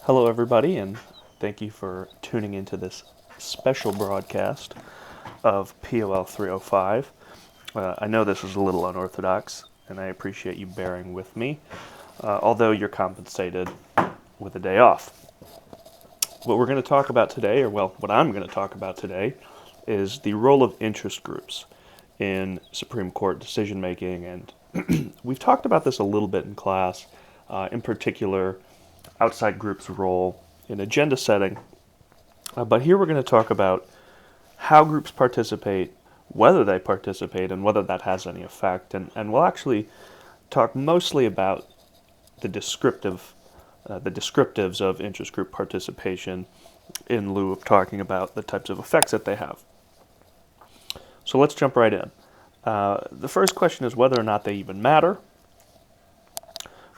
Hello, everybody, and thank you for tuning into this special broadcast of POL 305. I know this is a little unorthodox, and I appreciate you bearing with me, although you're compensated with a day off. What we're going to talk about today, what I'm going to talk about today, is the role of interest groups in Supreme Court decision making, and we've talked about this a little bit in class, in particular outside groups' role in agenda setting. But here we're going to talk about how groups participate, whether they participate, and whether that has any effect. And we'll actually talk mostly about the descriptives of interest group participation in lieu of talking about the types of effects that they have. So let's jump right in. The first question is whether or not they even matter.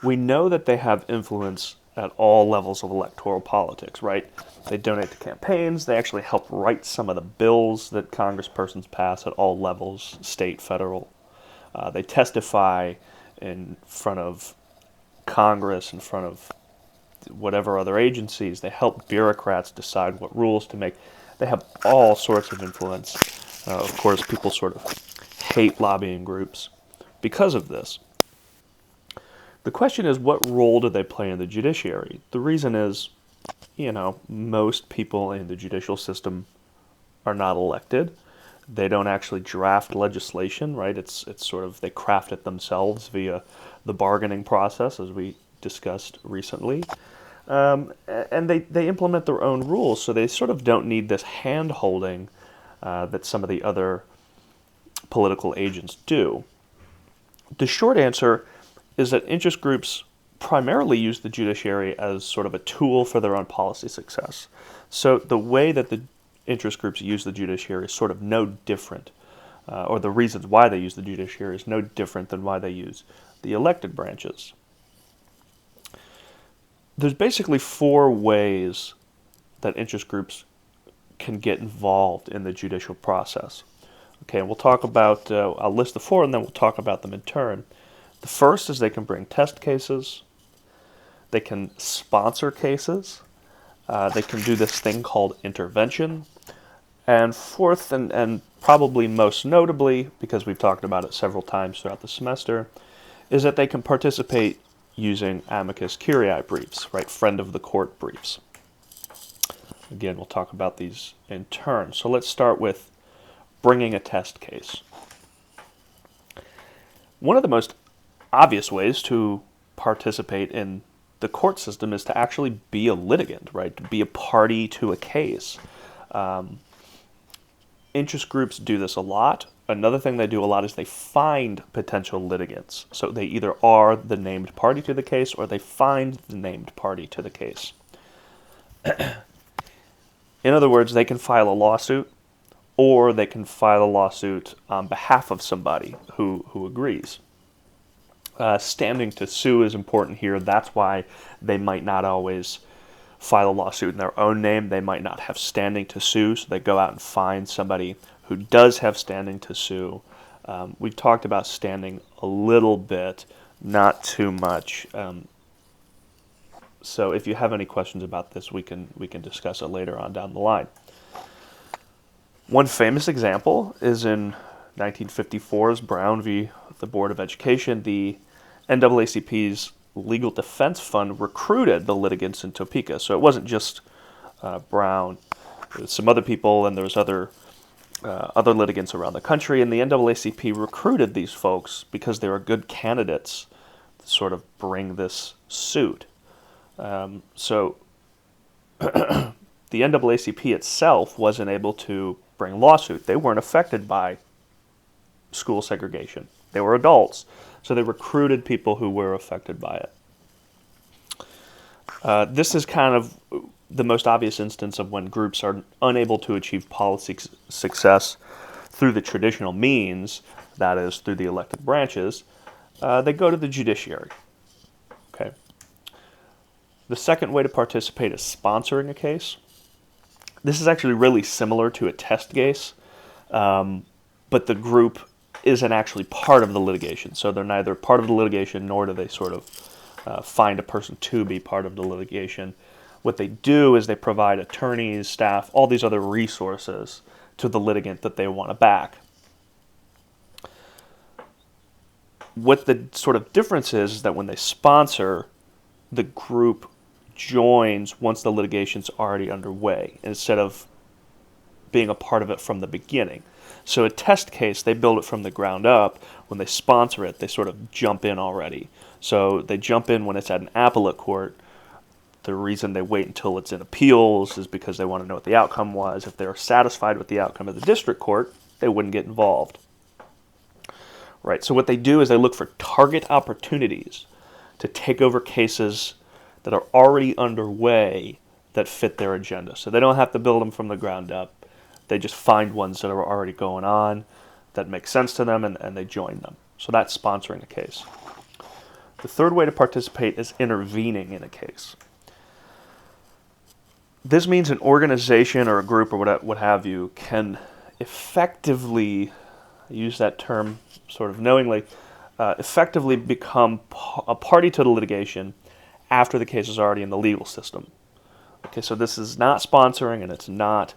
We know that they have influence at all levels of electoral politics, right? They donate to campaigns. They actually help write some of the bills that congresspersons pass at all levels, state, federal. They testify in front of Congress, in front of whatever other agencies. They help bureaucrats decide what rules to make. They have all sorts of influence. Of course, people sort of hate lobbying groups because of this. The question is, what role do they play in the judiciary? The reason is, most people in the judicial system are not elected. They don't actually draft legislation, right? It's sort of, they craft it themselves via the bargaining process, as we discussed recently. And they implement their own rules, so they sort of don't need this hand-holding that some of the other political agents do. The short answer is that interest groups primarily use the judiciary as sort of a tool for their own policy success. So the way that the interest groups use the judiciary is sort of no different, or the reasons why they use the judiciary is no different than why they use the elected branches. There's basically four ways that interest groups can get involved in the judicial process. Okay, we'll talk about, I'll list the four and then we'll talk about them in turn. The first is they can bring test cases, they can sponsor cases, they can do this thing called intervention, and fourth, and probably most notably, because we've talked about it several times throughout the semester, is that they can participate using amicus curiae briefs, right, friend of the court briefs. Again, we'll talk about these in turn. So let's start with bringing a test case. One of the most obvious ways to participate in the court system is to actually be a litigant, right? To be a party to a case. Interest groups do this a lot. Another thing they do a lot is they find potential litigants. So they either are the named party to the case or they find the named party to the case. In other words, they can file a lawsuit or they can file a lawsuit on behalf of somebody who agrees. Standing to sue is important here. That's why they might not always file a lawsuit in their own name. They might not have standing to sue, so they go out and find somebody who does have standing to sue. We've talked about standing a little bit, not too much. So if you have any questions about this, we can discuss it later on down the line. One famous example is in 1954's Brown v. the Board of Education. The NAACP's Legal Defense Fund recruited the litigants in Topeka. So it wasn't just Brown. There was some other people, and there was other litigants around the country. And the NAACP recruited these folks because they were good candidates to sort of bring this suit. So the NAACP itself wasn't able to bring lawsuit. They weren't affected by school segregation. They were adults, so they recruited people who were affected by it. This is kind of the most obvious instance of when groups are unable to achieve policy success through the traditional means, that is, through the elected branches. They go to the judiciary. Okay. The second way to participate is sponsoring a case. This is actually really similar to a test case, but the group isn't actually part of the litigation. So they're neither part of the litigation nor do they sort of find a person to be part of the litigation. What they do is they provide attorneys, staff, all these other resources to the litigant that they want to back. What the sort of difference is that when they sponsor, the group joins once the litigation's already underway, instead of being a part of it from the beginning. So a test case, they build it from the ground up. When they sponsor it, they sort of jump in already. So they jump in when it's at an appellate court. The reason they wait until it's in appeals is because they want to know what the outcome was. If they're satisfied with the outcome of the district court, they wouldn't get involved. Right, so what they do is they look for target opportunities to take over cases that are already underway that fit their agenda. So they don't have to build them from the ground up. They just find ones that are already going on that make sense to them, and they join them. So that's sponsoring a case. The third way to participate is intervening in a case. This means an organization or a group or what have you can effectively, I use that term sort of knowingly, effectively become a party to the litigation after the case is already in the legal system. Okay, so this is not sponsoring and it's not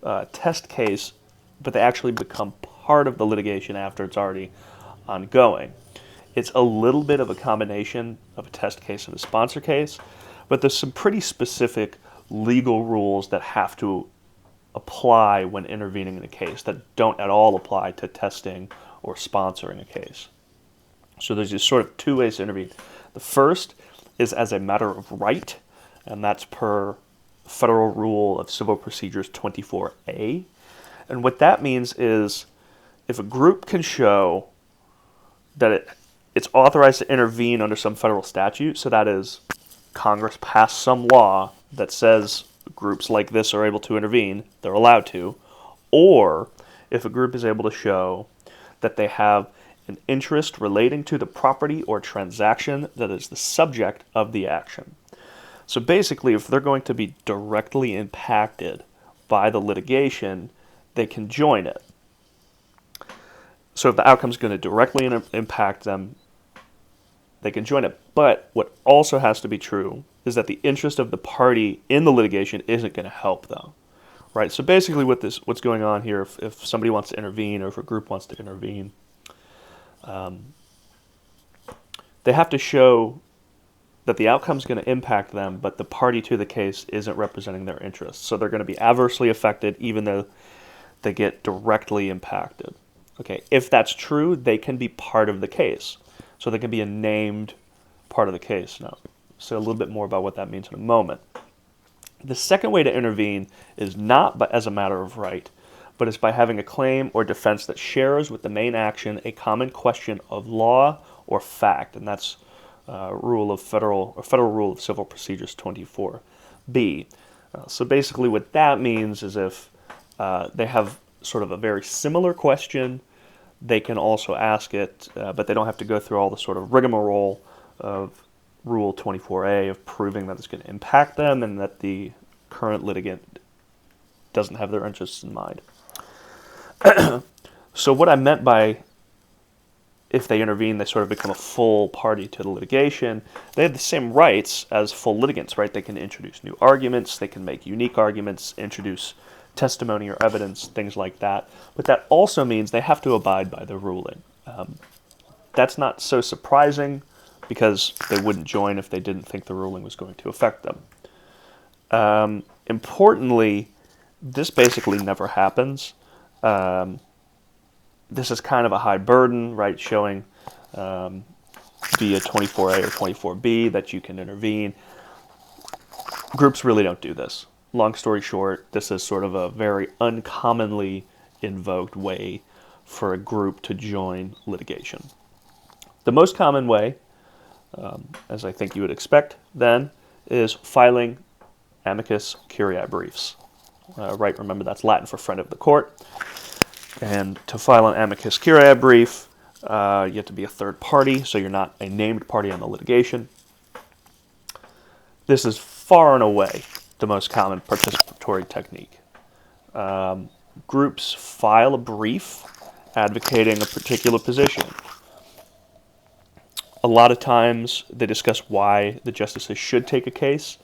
a test case, but they actually become part of the litigation after it's already ongoing. It's a little bit of a combination of a test case and a sponsor case, but there's some pretty specific legal rules that have to apply when intervening in a case that don't at all apply to testing or sponsoring a case. So there's just sort of two ways to intervene. The first is as a matter of right, and that's per Federal Rule of Civil Procedures 24A. And what that means is if a group can show that it's authorized to intervene under some federal statute, so that is Congress passed some law that says groups like this are able to intervene, they're allowed to, or if a group is able to show that they have an interest relating to the property or transaction that is the subject of the action. So basically, if they're going to be directly impacted by the litigation, they can join it. So if the outcome is going to directly impact them, they can join it. But what also has to be true is that the interest of the party in the litigation isn't going to help them. Right? So basically what's going on here, if somebody wants to intervene or if a group wants to intervene, they have to show that the outcome is going to impact them, but the party to the case isn't representing their interests. So they're going to be adversely affected even though they get directly impacted. Okay, if that's true, they can be part of the case. So they can be a named part of the case. Now, I'll say a little bit more about what that means in a moment. The second way to intervene is not as a matter of right, but it's by having a claim or defense that shares with the main action a common question of law or fact, and that's Federal Rule of Civil Procedures 24B. So basically what that means is if they have sort of a very similar question, they can also ask it, but they don't have to go through all the sort of rigmarole of Rule 24A of proving that it's going to impact them and that the current litigant doesn't have their interests in mind. So what I meant by if they intervene, they sort of become a full party to the litigation. They have the same rights as full litigants, right? They can introduce new arguments, they can make unique arguments, introduce testimony or evidence, things like that. But that also means they have to abide by the ruling. That's not so surprising because they wouldn't join if they didn't think the ruling was going to affect them. Importantly, this basically never happens. This is kind of a high burden, right, showing via 24A or 24B that you can intervene. Groups really don't do this. Long story short, this is sort of a very uncommonly invoked way for a group to join litigation. The most common way, as I think you would expect then, is filing amicus curiae briefs. Right, remember that's Latin for friend of the court. And to file an amicus curiae brief, you have to be a third party, so you're not a named party on the litigation. This is far and away the most common participatory technique. Groups file a brief advocating a particular position. A lot of times they discuss why the justices should take a case.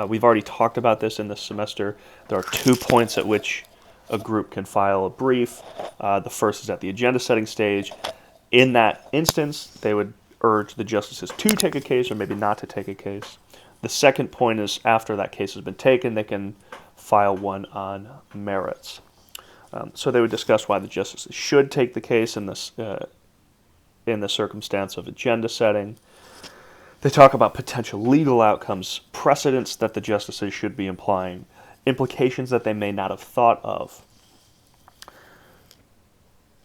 We've already talked about this in this semester. There are 2 points at which a group can file a brief. The first is at the agenda setting stage. In that instance, they would urge the justices to take a case or maybe not to take a case. The second point is after that case has been taken, they can file one on merits. So they would discuss why the justices should take the case in the circumstance of agenda setting. They talk about potential legal outcomes, precedents that the justices should be implying, implications that they may not have thought of.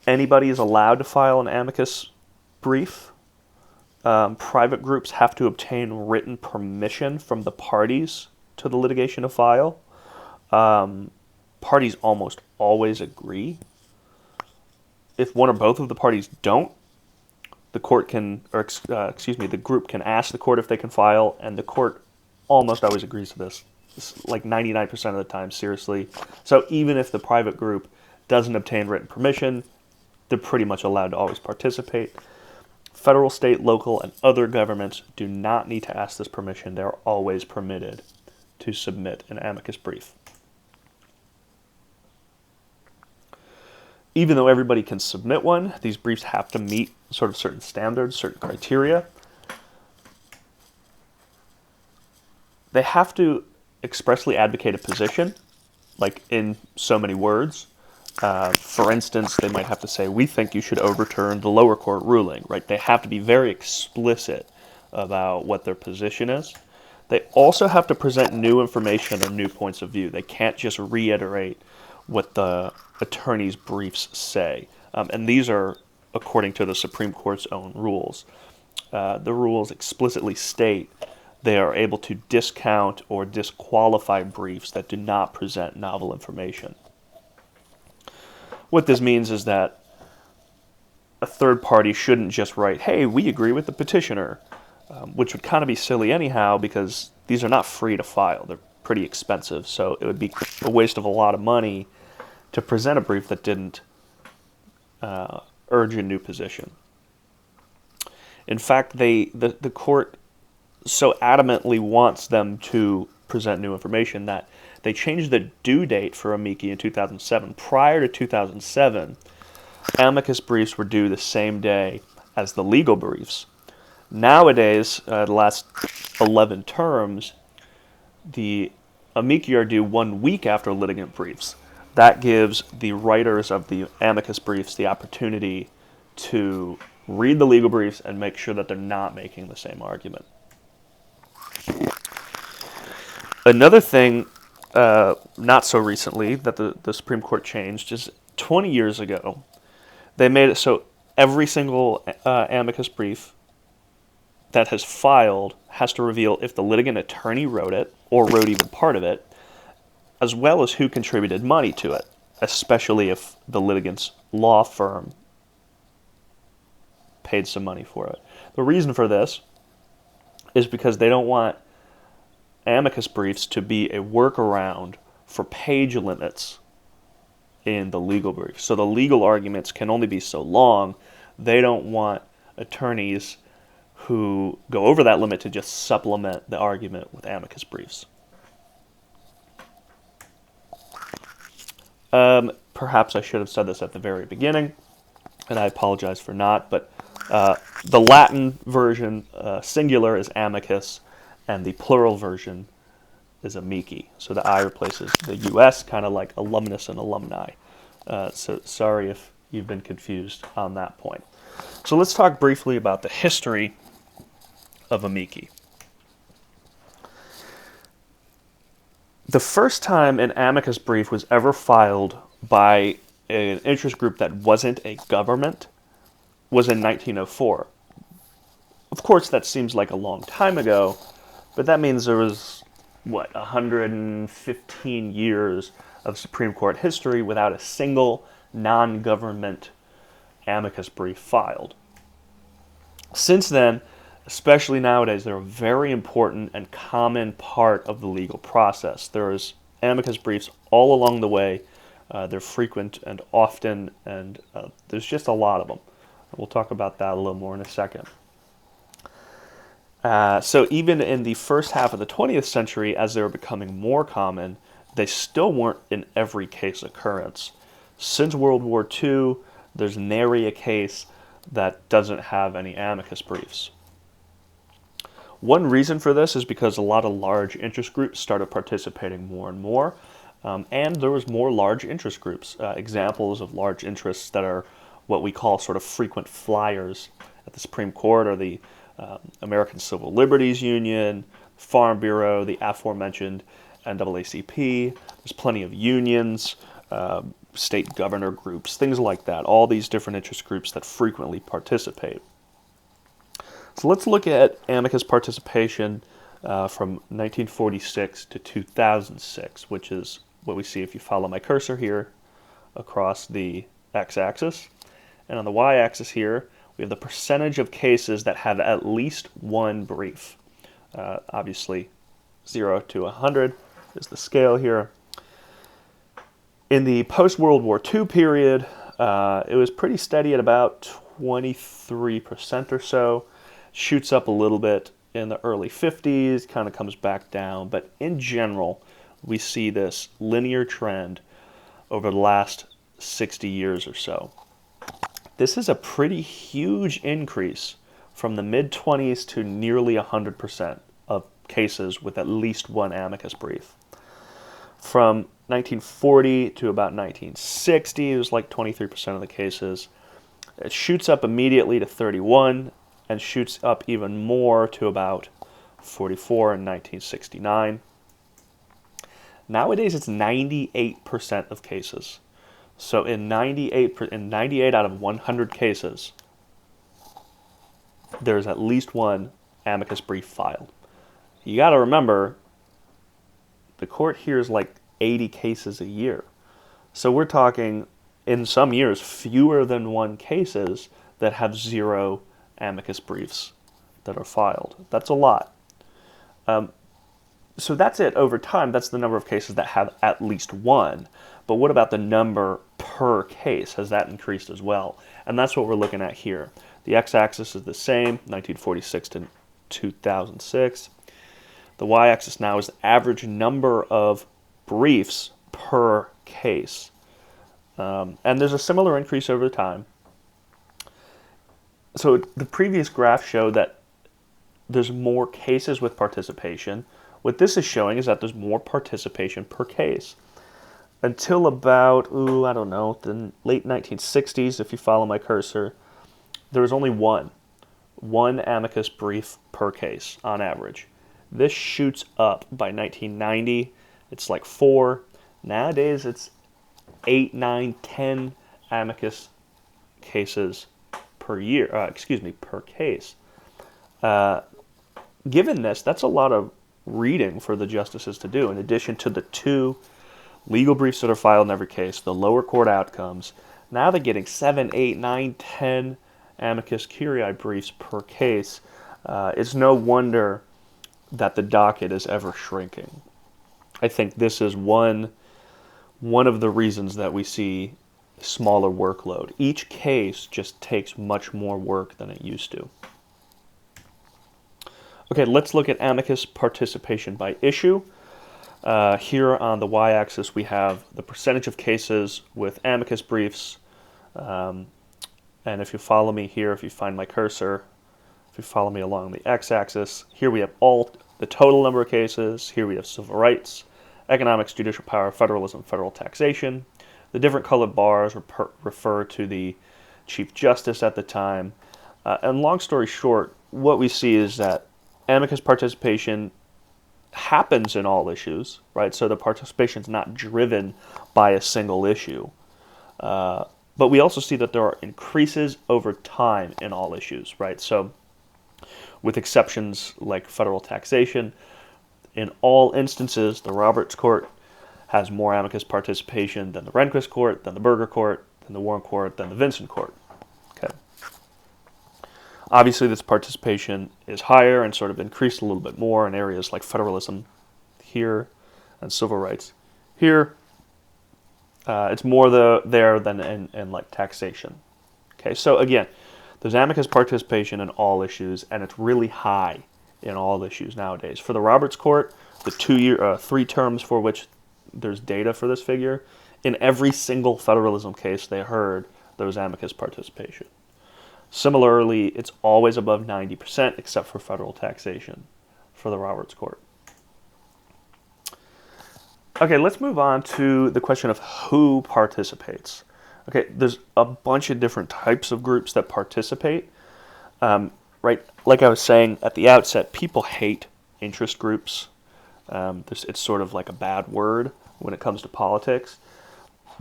Anybody is allowed to file an amicus brief. Private groups have to obtain written permission from the parties to the litigation to file. Parties almost always agree. If one or both of the parties don't, the group can ask the court if they can file, and the court almost always agrees to this. It's like 99% of the time, seriously. So even if the private group doesn't obtain written permission, they're pretty much allowed to always participate. Federal, state, local, and other governments do not need to ask this permission. They are always permitted to submit an amicus brief. Even though everybody can submit one, these briefs have to meet sort of certain standards, certain criteria. They have to expressly advocate a position, like in so many words. For instance, they might have to say, we think you should overturn the lower court ruling, right? They have to be very explicit about what their position is. They also have to present new information or new points of view. They can't just reiterate what the attorney's briefs say. And these are according to the Supreme Court's own rules. The rules explicitly state they are able to discount or disqualify briefs that do not present novel information. What this means is that a third party shouldn't just write, hey, we agree with the petitioner, which would kind of be silly anyhow because these are not free to file. They're pretty expensive, so it would be a waste of a lot of money to present a brief that didn't urge a new position. In fact, the court so adamantly wants them to present new information that they changed the due date for amici in 2007. Prior to 2007, amicus briefs were due the same day as the legal briefs. Nowadays, the last 11 terms, the amici are due 1 week after litigant briefs. That gives the writers of the amicus briefs the opportunity to read the legal briefs and make sure that they're not making the same argument. Another thing, not so recently, that the Supreme Court changed is 20 years ago, they made it so every single amicus brief that has filed has to reveal if the litigant attorney wrote it or wrote even part of it, as well as who contributed money to it, especially if the litigant's law firm paid some money for it. The reason for this is because they don't want amicus briefs to be a workaround for page limits in the legal brief. So the legal arguments can only be so long. They don't want attorneys who go over that limit to just supplement the argument with amicus briefs. Perhaps I should have said this at the very beginning, and I apologize for not, but the Latin version, singular, is amicus, and the plural version is amici. So the I replaces the US, kind of like alumnus and alumni. So sorry if you've been confused on that point. So let's talk briefly about the history of amici. The first time an amicus brief was ever filed by an interest group that wasn't a government was in 1904. Of course, that seems like a long time ago, but that means there was, 115 years of Supreme Court history without a single non-government amicus brief filed. Since then, especially nowadays, they're a very important and common part of the legal process. There's amicus briefs all along the way. They're frequent and often, and there's just a lot of them. We'll talk about that a little more in a second. So even in the first half of the 20th century, as they were becoming more common, they still weren't in every case occurrence. Since World War II, there's nary a case that doesn't have any amicus briefs. One reason for this is because a lot of large interest groups started participating more and more, and there was more large interest groups. Examples of large interests that are what we call sort of frequent flyers at the Supreme Court are the American Civil Liberties Union, Farm Bureau, the aforementioned NAACP. There's plenty of unions, state governor groups, things like that. All these different interest groups that frequently participate. So let's look at amicus participation from 1946 to 2006, which is what we see if you follow my cursor here across the x-axis. And on the y-axis here, we have the percentage of cases that have at least one brief. Obviously, 0 to 100 is the scale here. In the post-World War II period, it was pretty steady at about 23% or so. Shoots up a little bit in the early 50s, kind of comes back down. But in general, we see this linear trend over the last 60 years or so. This is a pretty huge increase from the mid-20s to nearly 100% of cases with at least one amicus brief. From 1940 to about 1960, it was like 23% of the cases. It shoots up immediately to 31 and shoots up even more to about 44 in 1969. Nowadays, it's 98% of cases. So in 98 out of 100 cases, there's at least one amicus brief filed. You got to remember, the court hears like 80 cases a year. So we're talking, in some years, fewer than one cases that have 0 amicus briefs that are filed. That's a lot. So that's it over time. That's the number of cases that have at least one. But what about the number per case? Has that increased as well? And that's what we're looking at here. The x-axis is the same, 1946 to 2006. The y-axis now is the average number of briefs per case. And there's a similar increase over time. So the previous graph showed that there's more cases with participation. What this is showing is that there's more participation per case. Until about, I don't know, the late 1960s, if you follow my cursor, there was only one amicus brief per case on average. This shoots up by 1990. It's like 4. Nowadays, it's 8, 9, 10 amicus cases per year. Per case. Given this, that's a lot of reading for the justices to do. In addition to the 2 legal briefs that are filed in every case, the lower court outcomes, now they're getting 7, 8, 9, 10 amicus curiae briefs per case. It's no wonder that the docket is ever shrinking. I think this is one of the reasons that we see smaller workload. Each case just takes much more work than it used to. Okay, let's look at amicus participation by issue. Here on the y-axis we have the percentage of cases with amicus briefs. And if you follow me here, if you find my cursor, if you follow me along the x-axis, here we have all the total number of cases. Here we have civil rights, economics, judicial power, federalism, federal taxation. The different colored bars refer to the Chief Justice at the time. And long story short, what we see is that amicus participation happens in all issues, right? So the participation is not driven by a single issue. But we also see that there are increases over time in all issues, right? So with exceptions like federal taxation, in all instances, the Roberts Court has more amicus participation than the Rehnquist Court, than the Berger Court, than the Warren Court, than the Vinson Court. Okay. Obviously, this participation is higher and sort of increased a little bit more in areas like federalism here and civil rights here. It's more there than in like taxation. Okay, so again, there's amicus participation in all issues, and it's really high in all issues nowadays. For the Roberts Court, the 3 terms for which there's data for this figure, in every single federalism case they heard, there was amicus participation. Similarly, it's always above 90% except for federal taxation for the Roberts Court. Okay, let's move on to the question of who participates. Okay, there's a bunch of different types of groups that participate. Right, like I was saying at the outset, people hate interest groups. It's sort of like a bad word when it comes to politics.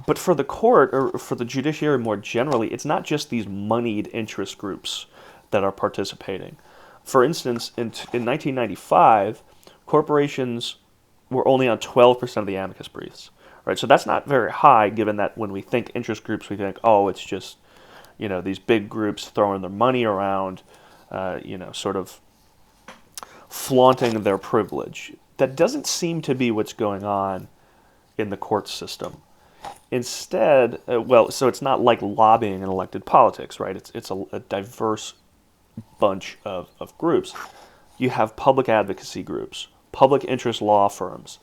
But for the court, or for the judiciary more generally, it's not just these moneyed interest groups that are participating. For instance, in 1995, corporations were only on 12% of the amicus briefs. Right, so that's not very high, given that when we think interest groups, we think, oh, it's just, these big groups throwing their money around, sort of flaunting their privilege. That doesn't seem to be what's going on in the court system. Instead, so it's not like lobbying in elected politics, right? It's a diverse bunch of groups. You have public advocacy groups, public interest law firms,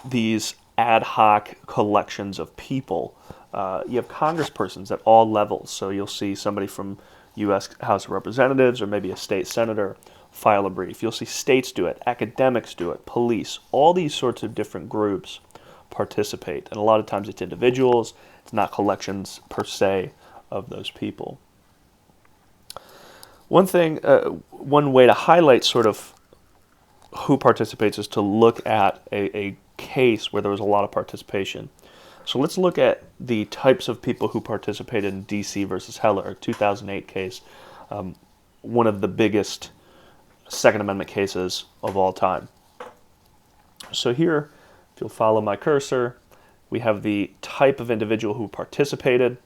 these ad hoc collections of people. You have congresspersons at all levels. So you'll see somebody from U.S. House of Representatives or maybe a state senator file a brief. You'll see states do it, academics do it, police. All these sorts of different groups participate. And a lot of times it's individuals. It's not collections per se of those people. One way to highlight sort of who participates is to look at a case where there was a lot of participation. So let's look at the types of people who participated in D.C. versus Heller, a 2008 case, one of the biggest Second Amendment cases of all time. So here, if you'll follow my cursor, we have the type of individual who participated.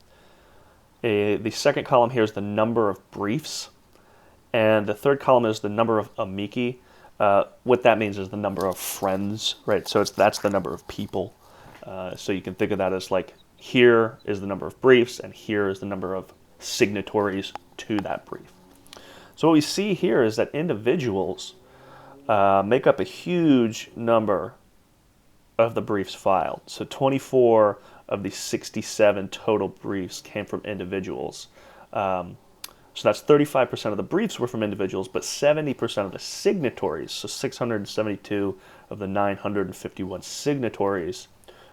The second column here is the number of briefs, and the third column is the number of amici. What that means is the number of friends, right? So that's the number of people. So you can think of that as like, here is the number of briefs, and here is the number of signatories to that brief. So what we see here is that individuals make up a huge number of the briefs filed. So 24 of the 67 total briefs came from individuals. So that's 35% of the briefs were from individuals, but 70% of the signatories, so 672 of the 951 signatories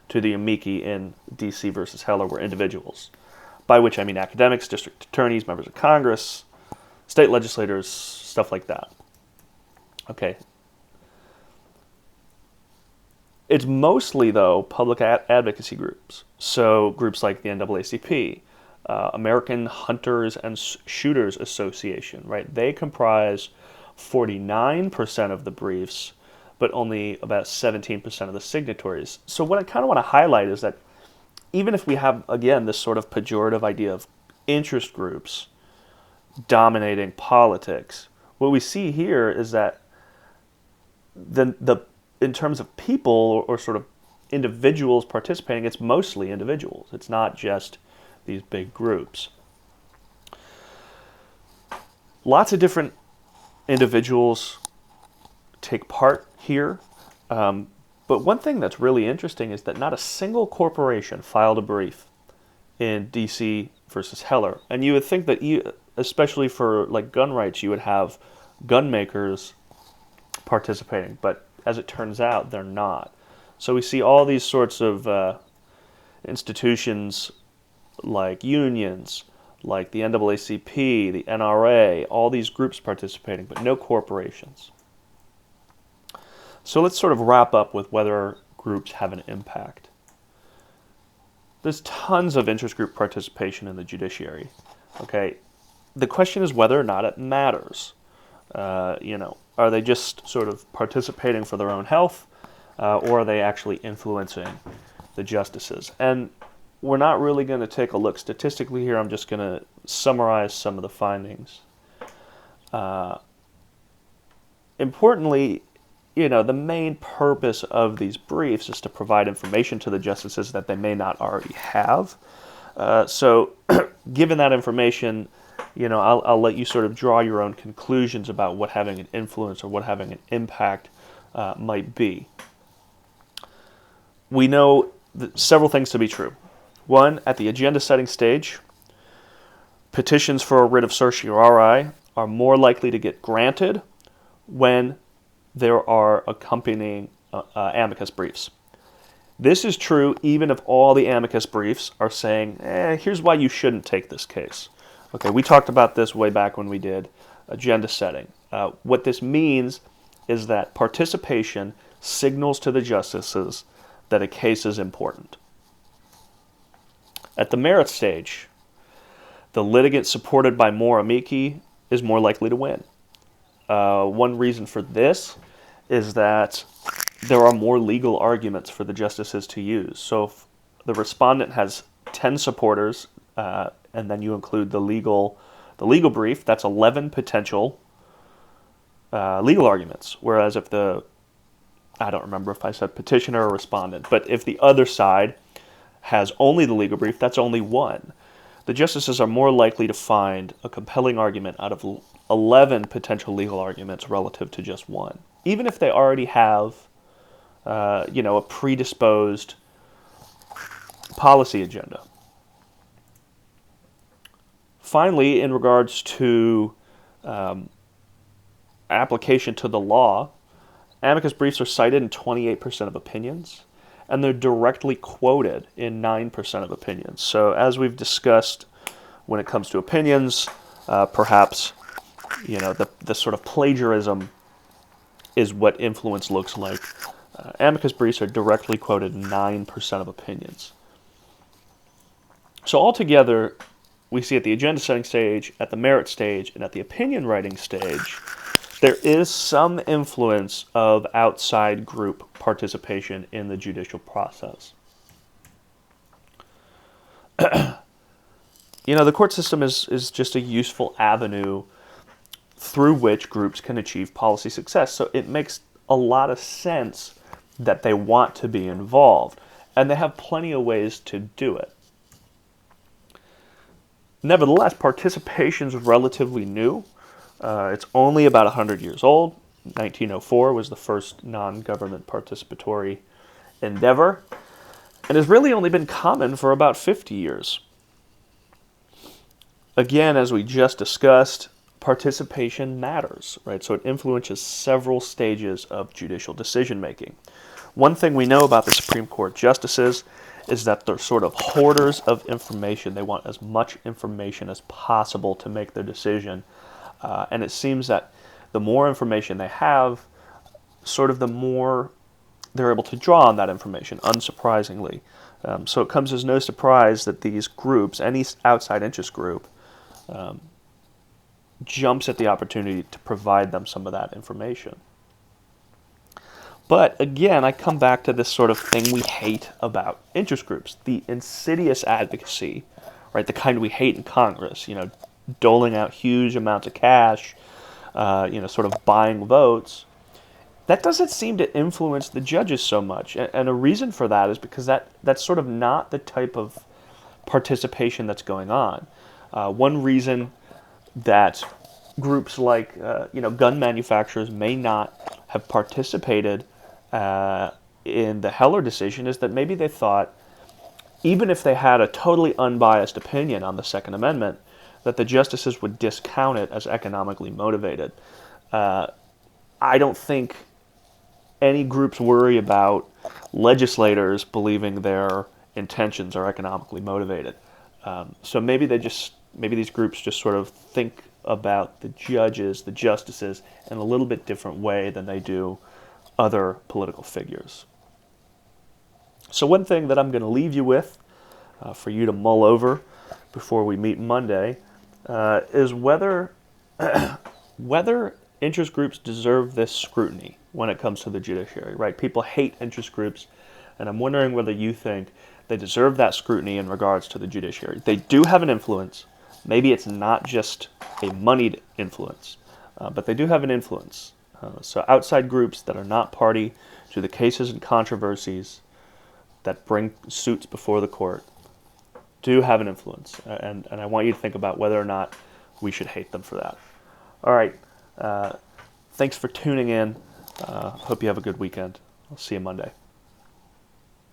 to the amici in D.C. versus Heller were individuals, by which I mean academics, district attorneys, members of Congress, state legislators, stuff like that. Okay. It's mostly, though, public advocacy groups. So groups like the NAACP, American Hunters and Shooters Association, right? They comprise 49% of the briefs, but only about 17% of the signatories. So what I kind of want to highlight is that even if we have, again, this sort of pejorative idea of interest groups dominating politics, what we see here is that in terms of people or sort of individuals participating, it's mostly individuals. It's not just these big groups. Lots of different individuals take part here. But one thing that's really interesting is that not a single corporation filed a brief in D.C. versus Heller. And you would think that, especially for like gun rights, you would have gun makers participating. But as it turns out, they're not. So we see all these sorts of institutions like unions, like the NAACP, the NRA, all these groups participating, but no corporations. So let's sort of wrap up with whether groups have an impact. There's tons of interest group participation in the judiciary. Okay, the question is whether or not it matters. Are they just sort of participating for their own health, or are they actually influencing the justices? And we're not really going to take a look statistically here. I'm just going to summarize some of the findings. Importantly, the main purpose of these briefs is to provide information to the justices that they may not already have. So given that information, I'll let you sort of draw your own conclusions about what having an influence or what having an impact might be. We know several things to be true. One, at the agenda setting stage, petitions for a writ of certiorari are more likely to get granted when there are accompanying amicus briefs. This is true even if all the amicus briefs are saying, here's why you shouldn't take this case. Okay, we talked about this way back when we did agenda setting. What this means is that participation signals to the justices that a case is important. At the merit stage, the litigant supported by more amici is more likely to win. One reason for this is that there are more legal arguments for the justices to use. So if the respondent has 10 supporters, and then you include the legal brief, that's 11 potential legal arguments. Whereas if I don't remember if I said petitioner or respondent, but if the other side has only the legal brief, that's only one. The justices are more likely to find a compelling argument out of 11 potential legal arguments relative to just one, even if they already have, a predisposed policy agenda. Finally, in regards to application to the law, amicus briefs are cited in 28% of opinions, and they're directly quoted in 9% of opinions. So as we've discussed, when it comes to opinions, perhaps, the sort of plagiarism is what influence looks like. Amicus briefs are directly quoted in 9% of opinions. So altogether, we see at the agenda setting stage, at the merit stage, and at the opinion writing stage, there is some influence of outside group participation in the judicial process. The court system is just a useful avenue through which groups can achieve policy success. So it makes a lot of sense that they want to be involved, and they have plenty of ways to do it. Nevertheless, participation is relatively new. It's only about 100 years old. 1904 was the first non-government participatory endeavor, and has really only been common for about 50 years. Again, as we just discussed, participation matters, right? So it influences several stages of judicial decision-making. One thing we know about the Supreme Court justices is that they're sort of hoarders of information. They want as much information as possible to make their decision. And it seems that the more information they have, sort of the more they're able to draw on that information, unsurprisingly. So it comes as no surprise that these groups, any outside interest group, jumps at the opportunity to provide them some of that information. But again, I come back to this sort of thing we hate about interest groups, the insidious advocacy, right? The kind we hate in Congress, doling out huge amounts of cash, sort of buying votes. That doesn't seem to influence the judges so much. And a reason for that is because that's sort of not the type of participation that's going on. One reason that groups like, gun manufacturers may not have participated in the Heller decision is that maybe they thought, even if they had a totally unbiased opinion on the Second Amendment, that the justices would discount it as economically motivated. I don't think any groups worry about legislators believing their intentions are economically motivated. So maybe these groups just sort of think about the judges, the justices, in a little bit different way than they do other political figures. So one thing that I'm going to leave you with for you to mull over before we meet Monday is whether interest groups deserve this scrutiny when it comes to the judiciary, right? People hate interest groups, and I'm wondering whether you think they deserve that scrutiny in regards to the judiciary. They do have an influence. Maybe it's not just a moneyed influence, but they do have an influence. So outside groups that are not party to the cases and controversies that bring suits before the court do have an influence. And I want you to think about whether or not we should hate them for that. All right. Thanks for tuning in. Hope you have a good weekend. I'll see you Monday.